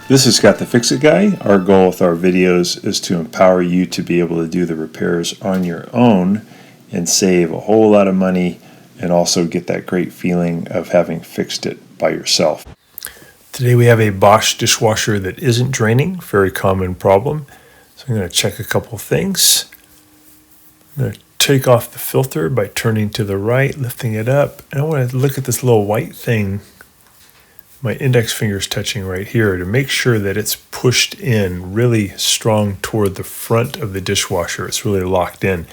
This is Scott the Fix-It Guy. Our goal with our videos is to empower you to be able to do the repairs on your own and save a whole lot of money and also get that great feeling of having fixed it by yourself. Today we have a Bosch dishwasher that isn't draining, very common problem. So I'm going to check a couple things. I'm going to take off the filter by turning to the right, lifting it up, and I want to look at this little white thing. My index finger is touching right here to make sure that it's pushed in really strong toward the front of the dishwasher. It's really locked in.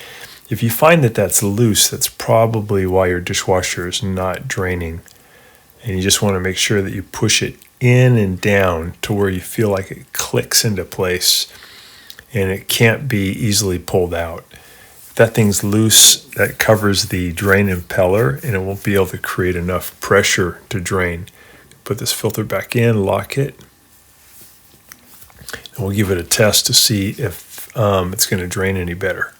If you find that that's loose, that's probably why your dishwasher is not draining. And you just want to make sure that you push it in and down to where you feel like it clicks into place and it can't be easily pulled out. If that thing's loose, that covers the drain impeller and it won't be able to create enough pressure to drain. Put this filter back in, lock it, and we'll give it a test to see if it's going to drain any better.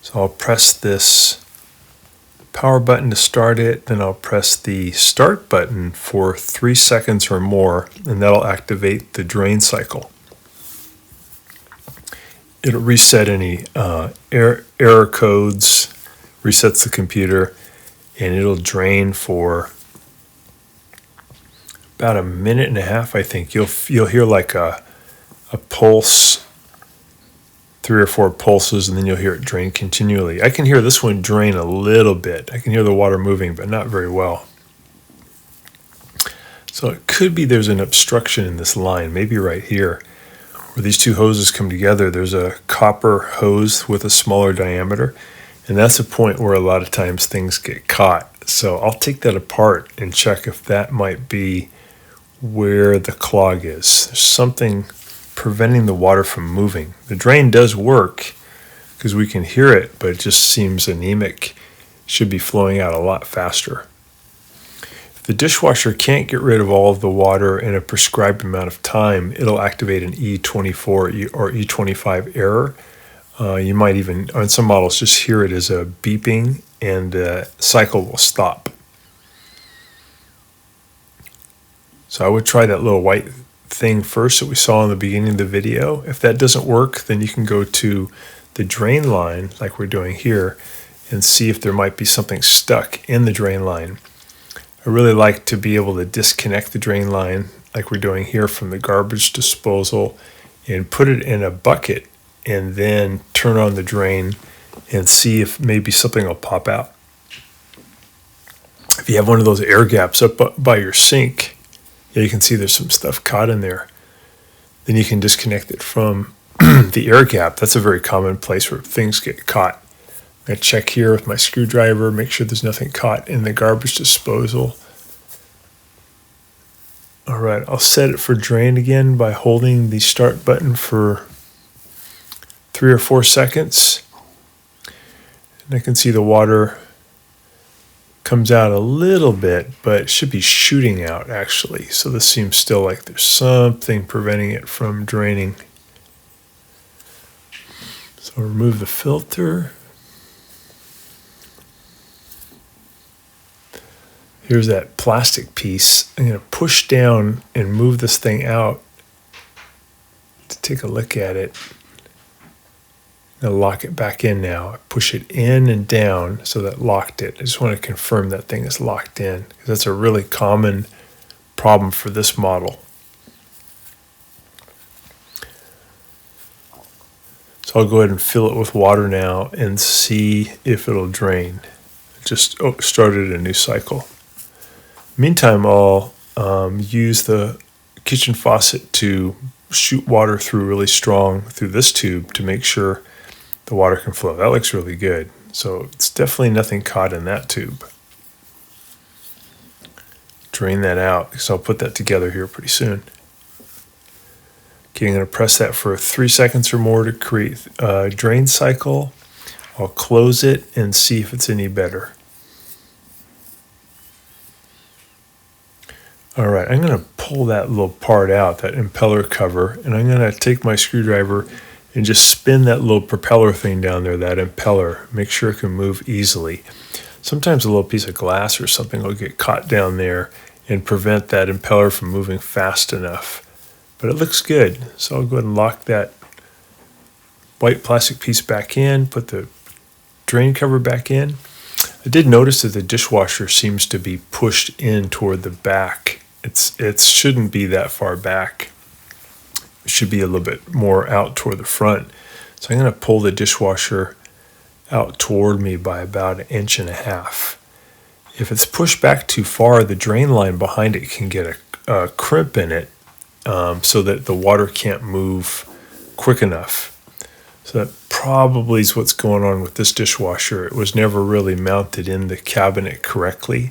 So I'll press this power button to start it, then I'll press the start button for 3 seconds or more, and that'll activate the drain cycle. It'll reset any error codes, resets the computer, and it'll drain for about a minute and a half, I think. You'll hear like a pulse, 3 or 4 pulses, and then you'll hear it drain continually. I can hear this one drain a little bit. I can hear the water moving, but not very well. So it could be there's an obstruction in this line, maybe right here. Where these two hoses come together, there's a copper hose with a smaller diameter, and that's a point where a lot of times things get caught. So I'll take that apart and check if that might be where the clog is. There's something preventing the water from moving. The drain does work because we can hear it, but it just seems anemic. It should be flowing out a lot faster. If the dishwasher can't get rid of all of the water in a prescribed amount of time, it'll activate an E24 or E25 error. You might even, on some models, just hear it as a beeping and the cycle will stop. So I would try that little white thing first that we saw in the beginning of the video. If that doesn't work, then you can go to the drain line like we're doing here and see if there might be something stuck in the drain line. I really like to be able to disconnect the drain line like we're doing here from the garbage disposal and put it in a bucket and then turn on the drain and see if maybe something will pop out. If you have one of those air gaps up by your sink, you can see there's some stuff caught in there. Then you can disconnect it from the air gap. That's a very common place where things get caught. I'm going to check here with my screwdriver, make sure there's nothing caught in the garbage disposal. All right, I'll set it for drain again by holding the start button for 3 or 4 seconds. And I can see the water comes out a little bit, but it should be shooting out actually. So this seems still like there's something preventing it from draining. So remove the filter. Here's that plastic piece. I'm going to push down and move this thing out to take a look at it. I'm going to lock it back in now. I push it in and down so that locked it. I just want to confirm that thing is locked in because that's a really common problem for this model. So I'll go ahead and fill it with water now and see if it'll drain. Just started a new cycle. Meantime, I'll use the kitchen faucet to shoot water through really strong through this tube to make sure the water can flow. That looks really good. So it's definitely nothing caught in that tube. Drain that out because I'll put that together here pretty soon. Okay, I'm going to press that for 3 seconds or more to create a drain cycle. I'll close it and see if it's any better. All right, I'm going to pull that little part out, that impeller cover, and I'm going to take my screwdriver and just spin that little propeller thing down there, that impeller. Make sure it can move easily. Sometimes a little piece of glass or something will get caught down there and prevent that impeller from moving fast enough. But it looks good, so I'll go ahead and lock that white plastic piece back in, put the drain cover back in. I did notice that the dishwasher seems to be pushed in toward the back. It shouldn't be that far back. It should be a little bit more out toward the front. So I'm going to pull the dishwasher out toward me by about 1.5 inches. If it's pushed back too far, the drain line behind it can get a crimp in it, so that the water can't move quick enough. So that probably is what's going on with this dishwasher. It was never really mounted in the cabinet correctly,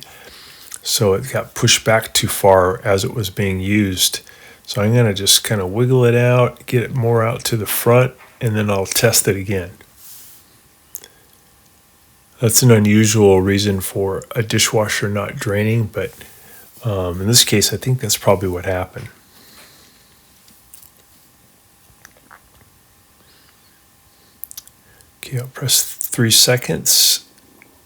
so it got pushed back too far as it was being used. So I'm going to just kind of wiggle it out, get it more out to the front, and then I'll test it again. That's an unusual reason for a dishwasher not draining, but in this case, I think that's probably what happened. Okay, I'll press 3 seconds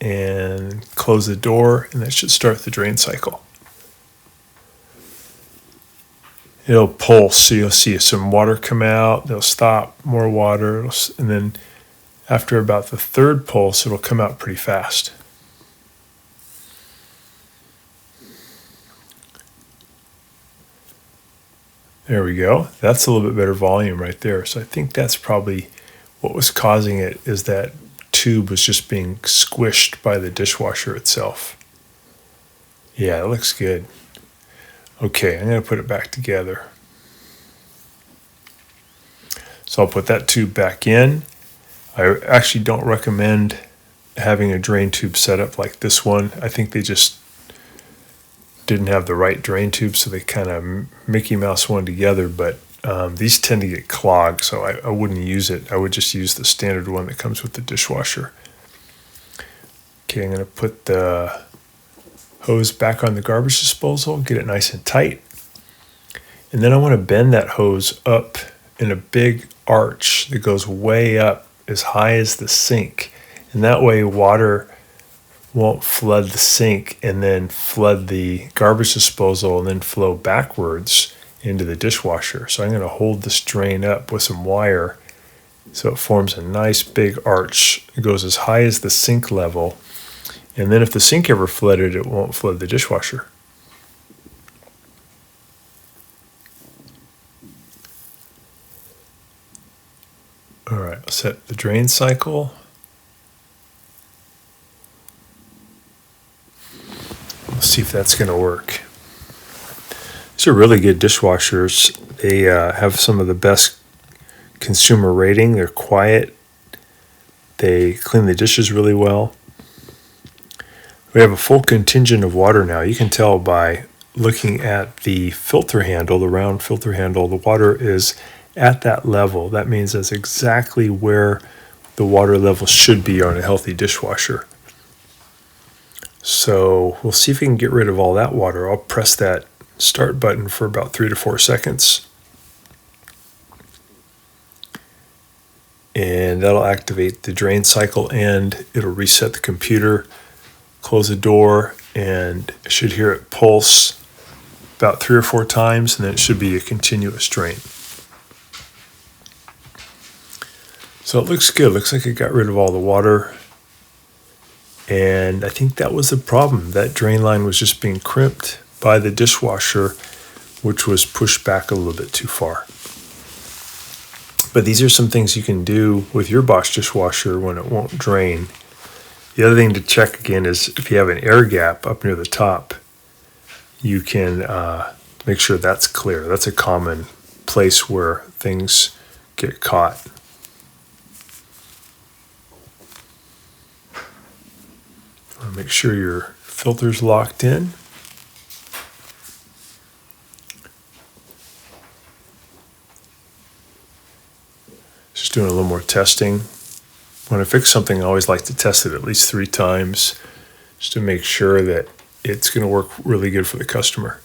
and close the door, and that should start the drain cycle. It'll pulse, so you'll see some water come out, they'll stop, more water, and then after about the 3rd pulse, it'll come out pretty fast. There we go. That's a little bit better volume right there. So I think that's probably what was causing it, is that tube was just being squished by the dishwasher itself. Yeah, it looks good. Okay, I'm going to put it back together. So I'll put that tube back in. I actually don't recommend having a drain tube set up like this one. I think they just didn't have the right drain tube, so they kind of Mickey Mouse one together, but these tend to get clogged, so I wouldn't use it. I would just use the standard one that comes with the dishwasher. Okay, I'm going to put the hose back on the garbage disposal, get it nice and tight. And then I want to bend that hose up in a big arch that goes way up as high as the sink. And that way water won't flood the sink and then flood the garbage disposal and then flow backwards into the dishwasher. So I'm going to hold this drain up with some wire so it forms a nice big arch. It goes as high as the sink level. And then if the sink ever flooded, it won't flood the dishwasher. All right, I'll set the drain cycle. Let's see if that's going to work. These are really good dishwashers. They have some of the best consumer rating. They're quiet. They clean the dishes really well. We have a full contingent of water now. You can tell by looking at the filter handle, the round filter handle, the water is at that level. That means that's exactly where the water level should be on a healthy dishwasher. So we'll see if we can get rid of all that water. I'll press that start button for about 3 to 4 seconds. And that'll activate the drain cycle and it'll reset the computer. Close the door, and I should hear it pulse about 3 or 4 times, and then it should be a continuous drain. So it looks good. Looks like it got rid of all the water. And I think that was the problem. That drain line was just being crimped by the dishwasher, which was pushed back a little bit too far. But these are some things you can do with your Bosch dishwasher when it won't drain. The other thing to check again is if you have an air gap up near the top, you can make sure that's clear. That's a common place where things get caught. Make sure your filter's locked in. Just doing a little more testing. When I fix something, I always like to test it at least 3 times just to make sure that it's going to work really good for the customer.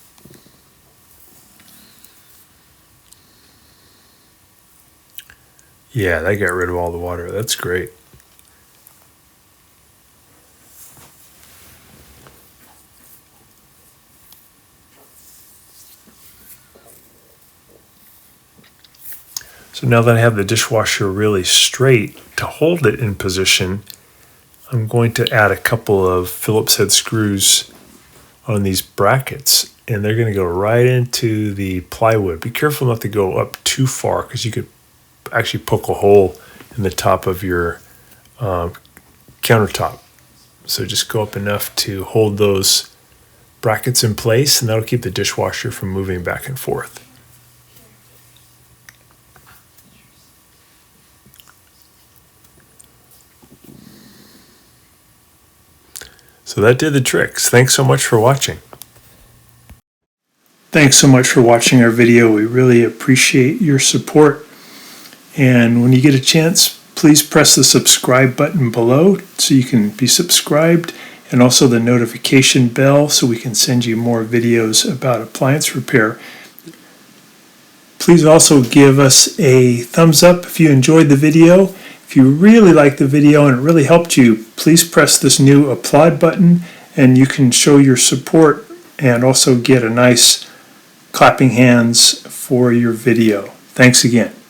Yeah, that got rid of all the water. That's great. So now that I have the dishwasher really straight to hold it in position, I'm going to add a couple of Phillips head screws on these brackets, and they're going to go right into the plywood. Be careful not to go up too far, because you could actually poke a hole in the top of your countertop. So just go up enough to hold those brackets in place, and that'll keep the dishwasher from moving back and forth. So that did the tricks. Thanks so much for watching. Thanks so much for watching our video. We really appreciate your support. And when you get a chance, please press the subscribe button below so you can be subscribed, and also the notification bell so we can send you more videos about appliance repair. Please also give us a thumbs up if you enjoyed the video. If you really liked the video and it really helped you, please press this new applaud button, and you can show your support and also get a nice clapping hands for your video. Thanks again.